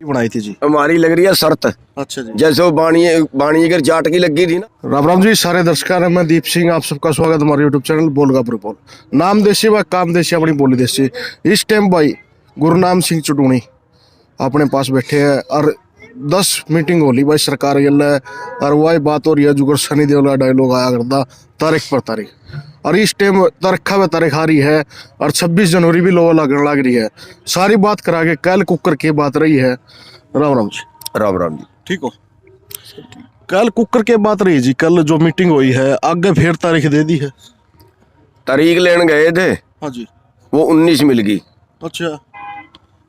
बनाई थी जी? हमारी लग रही है शर्त। अच्छा जी। जैसे वो बाणीगर जाट की लगी थी ना। राम राम जी सारे दर्शकों ने, मैं दीप सिंह, आप सबका स्वागत हमारे यूट्यूब चैनल बोलगा प्रपोल। नाम देसी व काम देसी, अपनी बोली देसी। इस टाइम भाई गुरनाम सिंह चुटूणी अपने पास बैठे हैं और 10 मीटिंग होली भाई सरकार गल है। और वही बात हो रही है जुगर सनी देओल का डायलॉग आया करता तारीख पर तारीख। और इस टाइम तारीखा में तारीख आ रही है और 26 जनवरी भी लोग लगने लग रही है। सारी बात करा के कल कुकर की बात रही है। राम राम जी। राम राम जी। ठीक हो? कल कुकर के बात रही जी। कल जो मीटिंग हुई है आगे फिर तारीख दे दी है। तारीख लेने गए थे, हाँ जी। वो 19 मिल गई। अच्छा,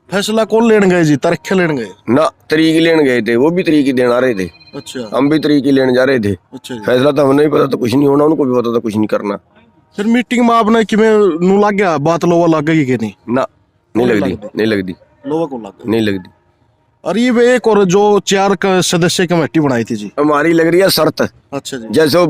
फैसला कौन लेने गए जी? तारीख लेने गए? ना, तारीख लेने गए थे, वो भी तारीख ही देने आ रहे थे। अच्छा। हम भी तारीख ही लेने जा रहे थे। अच्छा जी। फैसला तो हमें नहीं पता, तो कुछ नहीं होना, उनको भी पता था कुछ नहीं करना। फिर मीटिंग में आपने कि नू लग गया बात, लोवा लग गई कि नहीं? ना, नहीं लगती, नहीं लगती, लोवा को लग गई? नहीं लगती। और ये एक और जो 4 सदस्य कमेटी बनाई थी जी? हमारी लग रही है शर्त। अच्छा जी। जैसे वो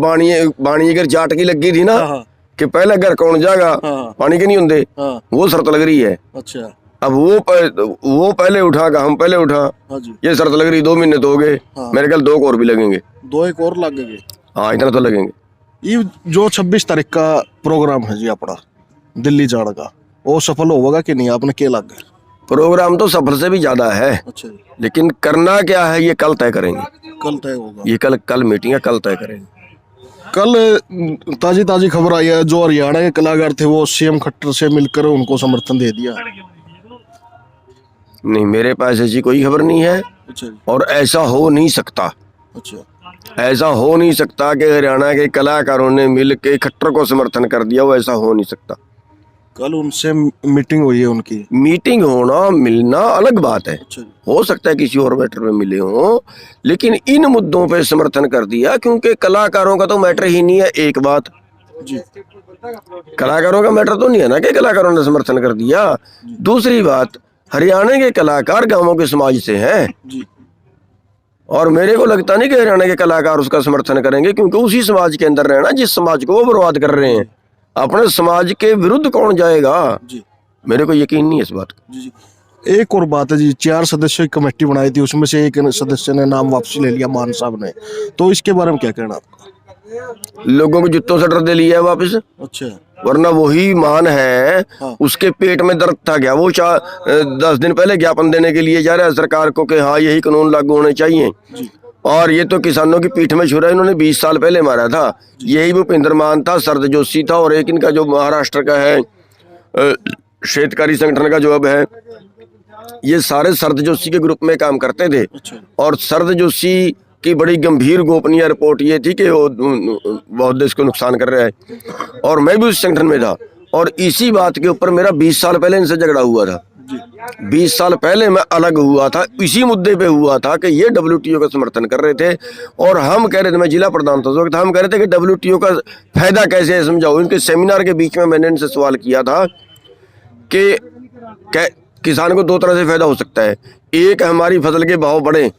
बाणीगर जाट की लगी थी ना, हाँ। कि पहले घर कौन जाएगा, हाँ। पानी के नहीं होंगे, हाँ। वो शर्त लग रही है। अच्छा। अब वो पहले उठागा, हम पहले उठा, हाँ जी। ये शर्त लग रही। 2 महीने तो हो गए। हाँ। मेरे ख्याल 2 और भी लगेंगे। 2 एक और लग गए? हाँ, इतना तो लगेंगे। ये जो 26 तारीख का प्रोग्राम है जी अपना दिल्ली जाने का, वो सफल होगा कि नहीं? आपने क्या लग? प्रोग्राम तो सफर से भी ज्यादा है। अच्छा जी। लेकिन करना क्या है ये कल तय करेंगे। कल तय होगा? ये कल मीटिंग है, कल तय करेंगे। कल ताजी खबर आई है, जो हरियाणा के कलाकार थे वो सीएम खट्टर से मिलकर उनको समर्थन दे दिया। नहीं, मेरे पास ऐसी कोई खबर नहीं है। अच्छा जी। और ऐसा हो नहीं सकता। अच्छा। ऐसा हो नहीं सकता कि हरियाणा के कलाकारों ने मिल के खट्टर को समर्थन कर दिया, वो ऐसा हो नहीं सकता। कल उनसे मीटिंग हुई है उनकी। मीटिंग होना मिलना अलग बात है। अच्छा जी। हो सकता है किसी और मैटर में मिले हों, लेकिन इन मुद्दों पे समर्थन कर दिया क्योंकि कलाकारों का तो मैटर ही नहीं है। एक बात जी, कलाकारों का मैटर तो नहीं है ना कि कलाकारों ने समर्थन कर दिया। दूसरी बात, हरियाणा के कलाकार गांवों के समाज से हैं जी। और मेरे को लगता नहीं कि हरियाणा के कलाकार उसका समर्थन करेंगे, क्योंकि उसी समाज के अंदर रहना जिस समाज को वो बर्बाद कर रहे हैं। अपने समाज के विरुद्ध कौन जाएगा? जी। मेरे को यकीन नहीं है इस बात का। जी जी। एक और बात है जी, 4 सदस्यों की कमेटी बनाई थी, उसमें से एक सदस्य ने नाम वापसी ले लिया, मान साहब ने। तो इसके बारे में क्या कहना आपका? लोगों को जुत्तों से डर दे लिया है वापस। अच्छा। वरना वही मान है। हाँ। उसके पेट में दर्द था क्या? वो 10 दिन पहले ज्ञापन देने के लिए जा रहा है सरकार को कि हाँ यही कानून लागू होने चाहिए। जी। और ये तो किसानों की पीठ में छुरा इन्होंने 20 साल पहले मारा था। यही भूपेंद्र मान था, शरद जोशी था, और एक इनका जो महाराष्ट्र का है शेतकारी संगठन का जो अब है, ये सारे शरद जोशी के ग्रुप में काम करते थे। अच्छा। और शरद जोशी की बड़ी गंभीर गोपनीय रिपोर्ट ये थी कि वो बहुत देश को नुकसान कर रहा है, और मैं भी उस संगठन में था। और इसी बात के ऊपर मेरा 20 साल पहले इनसे झगड़ा हुआ था। 20 साल पहले मैं अलग हुआ था, इसी मुद्दे पे हुआ था कि ये WTO का समर्थन कर रहे थे और हम कह रहे थे, मैं जिला प्रधान था उस वक्त, हम कह रहे थे कि WTO का फायदा कैसे है समझाओ। इनके सेमिनार के बीच में मैंने इनसे सवाल किया था कि किसान को 2 तरह से फायदा हो सकता है। एक, हमारी फसल के भाव बढ़े,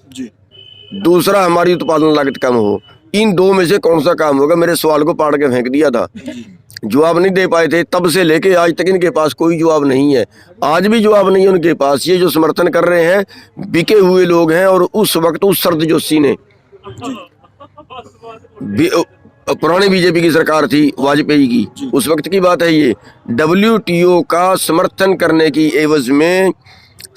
दूसरा हमारी उत्पादन लागत कम हो। इन 2 में से कौन सा काम होगा? मेरे सवाल को पाड़ के फेंक दिया था। जवाब नहीं दे पाए थे। तब से लेके आज तक इनके पास कोई जवाब नहीं है। आज भी जवाब नहीं है उनके पास। ये जो समर्थन कर रहे हैं बिके हुए लोग हैं। और उस वक्त उस शरद जोशी ने, पुरानी बीजेपी की सरकार थी वाजपेयी की, उस वक्त की बात है ये, WTO का समर्थन करने की एवज में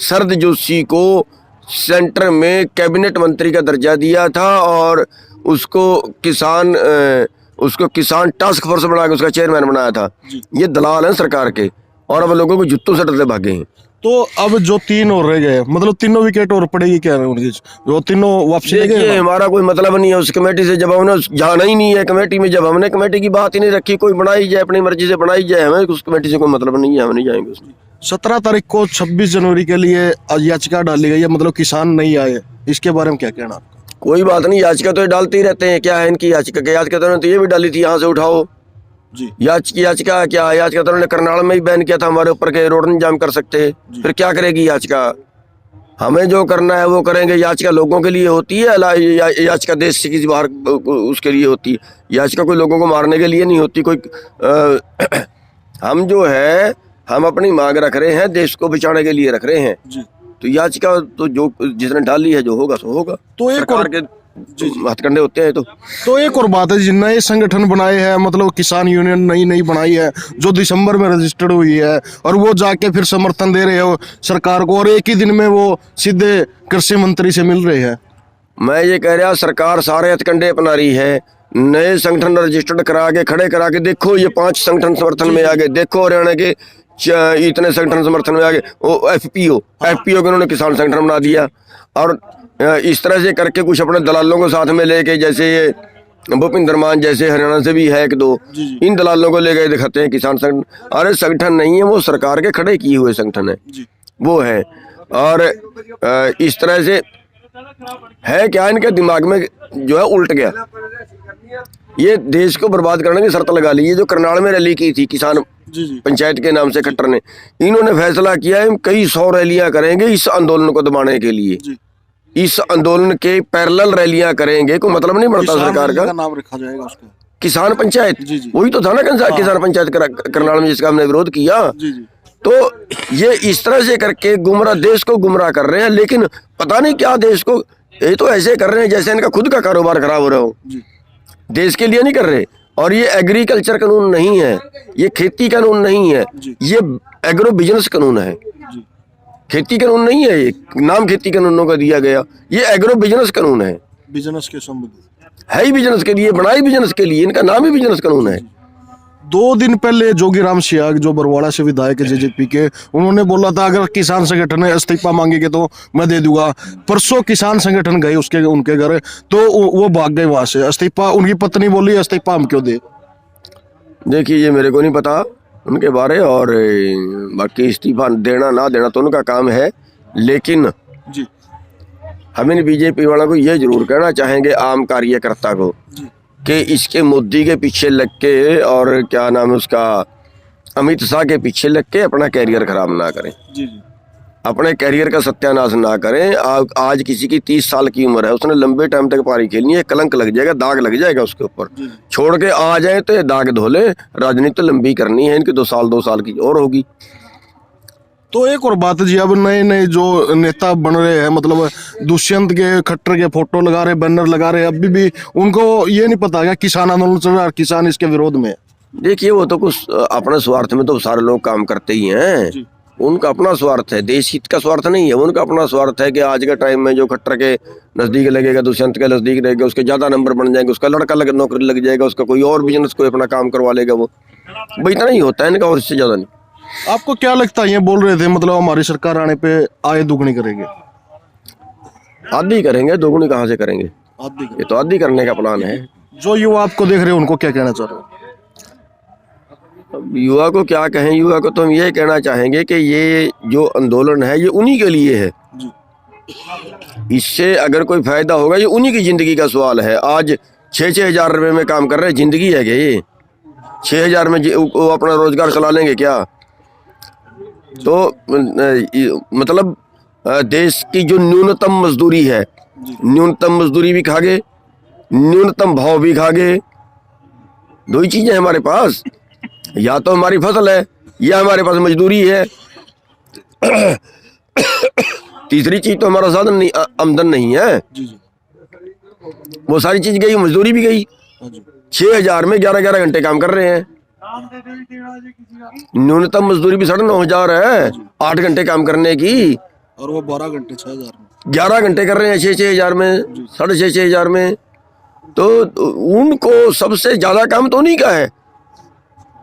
शरद जोशी को सेंटर में कैबिनेट मंत्री का दर्जा दिया था और उसको किसान टास्क फोर्स बना के उसका चेयरमैन बनाया था। ये दलाल हैं सरकार के, और अब लोगों को जुत्तों से डरते भागे हैं। तो अब जो 3 और रह गए, मतलब तीनों विकेट और पड़ेगी क्या उनकी? जो तीनों वापसी ले गए। हमारा कोई मतलब नहीं है उस कमेटी से। जब हमने जाना ही नहीं है कमेटी में, जब हमने कमेटी की बात ही नहीं रखी, कोई बनाई जाए अपनी मर्जी से बनाई जाए, हमें उस कमेटी से कोई मतलब नहीं है, हम नहीं जाएंगे उसमें। 17 तारीख को 26 जनवरी के लिए याचिका डाली गई है, मतलब किसान नहीं आए, इसके बारे में क्या कहना आपका? कोई बात नहीं, याचिका तो डालते ही रहते हैं। क्या है इनकी याचिका? तो ये भी डाली थी, यहाँ से उठाओ जी। याचिका क्या है? याचिका तो उन्होंने करनाल में ही बैन किया था हमारे ऊपर के रोड नहीं जाम कर सकते। फिर क्या करेगी याचिका? हमें जो करना है वो करेंगे। याचिका लोगों के लिए होती है, याचिका देश से किसी बाहर उसके लिए होती है। याचिका कोई लोगों को मारने के लिए नहीं होती। कोई हम जो है, हम अपनी मांग रख रहे हैं, देश को बचाने के लिए रख रहे हैं। तो याचिका तो जो जिसने डाली है जो होगा सो होगा। तो एक सरकार और के हथकंडे होते हैं। तो एक और बात है, जिन नए संगठन बनाए हैं, मतलब किसान यूनियन नई नई बनाई है जो दिसंबर में रजिस्टर्ड हुई है, और वो जाके फिर समर्थन दे रहे हो सरकार को, और एक ही दिन में वो सीधे कृषि मंत्री से मिल रहे हैं। मैं ये कह रहा सरकार सारे हथकंडे अपना रही है, नए संगठन रजिस्टर्ड करा के खड़े करा के देखो, ये 5 संगठन समर्थन में आ गए, देखो हरियाणा के इतने संगठन समर्थन में आ गए। वो एफपीओ को उन्होंने किसान संगठन बना दिया, और इस तरह से करके कुछ अपने दलालों को साथ में लेके, जैसे ये भूपिंदर मान जैसे हरियाणा से भी है एक दो, इन दलालों को ले गए दिखाते हैं किसान संगठन। अरे संगठन नहीं है, वो सरकार के खड़े किए हुए संगठन है वो है। और इस तरह से है क्या, इनके दिमाग में जो है उल्ट गया, ये देश को बर्बाद करने की शर्त लगा ली। ये जो करनाल में रैली की थी किसान पंचायत के नाम से खट्टर ने, इन्होंने फैसला किया है कई 100 रैलियां करेंगे इस आंदोलन को दबाने के लिए, इस आंदोलन के पैरेलल रैलियां करेंगे। कोई मतलब नहीं बनता सरकार का नाम रखा जाएगा उसका, किसान पंचायत। वही तो था ना किसान पंचायत करनाल में, जिसका हमने विरोध किया। तो ये इस तरह से करके गुमराह, देश को गुमराह कर रहे हैं, लेकिन पता नहीं क्या देश को, ये तो ऐसे कर रहे हैं जैसे इनका खुद का कारोबार खराब हो रहा हो, देश के लिए नहीं कर रहे। और ये एग्रीकल्चर कानून नहीं है, ये खेती कानून नहीं है, ये एग्रो बिजनेस कानून है। खेती कानून नहीं है, ये नाम खेती कानूनों का दिया गया, ये एग्रो बिजनेस कानून है। बिजनेस के संबंध है ही बिजनेस के लिए, बनाई बिजनेस के लिए, इनका नाम ही बिजनेस कानून है। 2 दिन पहले जोगीराम सियाग जो बरवाड़ा से विधायक है जेजेपी के, उन्होंने बोला था अगर किसान संगठन इस्तीफा मांगेंगे तो मैं दे दूंगा। परसों किसान संगठन गए उनके घर, तो वो भाग गए वहां से इस्तीफा। उनकी पत्नी बोली इस्तीफा हम क्यों दे। देखिए ये मेरे को नहीं पता उनके बारे, और बाकी इस्तीफा देना ना देना तो उनका काम है, लेकिन जी हम इन बीजेपी वालों को ये जरूर कहना चाहेंगे, आम कार्यकर्ता को, कि इसके मोदी के पीछे लग के और क्या नाम है उसका अमित शाह के पीछे लग के अपना कैरियर खराब ना करें, अपने कैरियर का सत्यानाश ना करें। आज किसी की 30 साल की उम्र है, उसने लंबे टाइम तक पारी खेलनी है, कलंक लग जाएगा, दाग लग जाएगा उसके ऊपर। छोड़ के आ जाए तो ये दाग धो ले, राजनीति तो लंबी करनी है, इनकी 2 साल की और होगी। तो एक और बात जी, अब नए नए जो नेता बन रहे हैं, मतलब दुष्यंत के खट्टर के फोटो लगा रहे, बैनर लगा रहे, अभी भी उनको ये नहीं पता है किसान आंदोलन चल रहा है, किसान इसके विरोध में। देखिए वो तो कुछ अपने स्वार्थ में तो सारे लोग काम करते ही हैं, उनका अपना स्वार्थ है, देश हित का स्वार्थ नहीं है, उनका अपना स्वार्थ है कि आज के टाइम में जो खट्टर के नजदीक लगेगा, दुष्यंत के नजदीक रहेगा, उसके ज्यादा नंबर बन जाएंगे, उसका लड़का नौकरी लग जाएगा, उसका कोई और बिजनेस कोई अपना काम करवा लेगा, वो भाई इतना ही होता है इनका, और इससे ज्यादा नहीं। आपको क्या लगता है, ये बोल रहे थे मतलब हमारी सरकार आने पे आय दुगनी करेंगे? आधी करेंगे, दोगुनी कहाँ से करेंगे, ये तो आधी करने का प्लान है। जो युवा आपको देख रहे हैं उनको क्या कहना चाह रहे हो? युवा को क्या कहें, युवा को तो हम ये कहना चाहेंगे कि ये जो आंदोलन है ये उन्हीं के लिए है, इससे अगर कोई फायदा होगा ये उन्हीं की जिंदगी का सवाल है। आज 6-6 हज़ार रुपये में काम कर रहे हैं, जिंदगी है क्या ये? 6 हज़ार में वो अपना रोजगार चला लेंगे क्या? तो मतलब देश की जो न्यूनतम मजदूरी है, न्यूनतम मजदूरी भी खा गए, न्यूनतम भाव भी खा गए। 2 ही चीजें हमारे पास, या तो हमारी फसल है या हमारे पास मजदूरी है। तीसरी चीज तो हमारा साधन नहीं, आमदन नहीं है। वो सारी चीज गई, मजदूरी भी गई। 6 हज़ार में 11-11 घंटे काम कर रहे हैं, न्यूनतम मजदूरी भी 9,500 है 8 घंटे काम करने की, और वो 12 घंटे 6,000 में 11 घंटे कर रहे हैं 6-6 हज़ार में, 6,500 हज़ार में। तो उनको सबसे ज्यादा काम तो नहीं का है,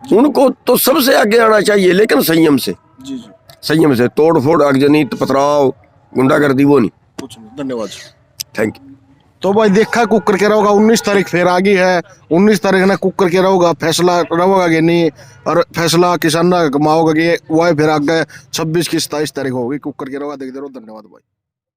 उनको तो सबसे आगे आना चाहिए, लेकिन संयम से, संयम से। तोड़ फोड़, आगजनी, पथराव, गुंडागर्दी वो नहीं। कुछ नहीं। धन्यवाद, थैंक यू। तो भाई देखा कुकर के रहोगा, 19 तारीख फिर आ गई है, 19 तारीख ने कुकर के रहोगा फैसला रहोगा कि नहीं, और फैसला किसान का कमाओगा कि वो फिर आगे 26 की 27 तारीख होगी कुकर के रहोगा। देखते रहो। धन्यवाद भाई।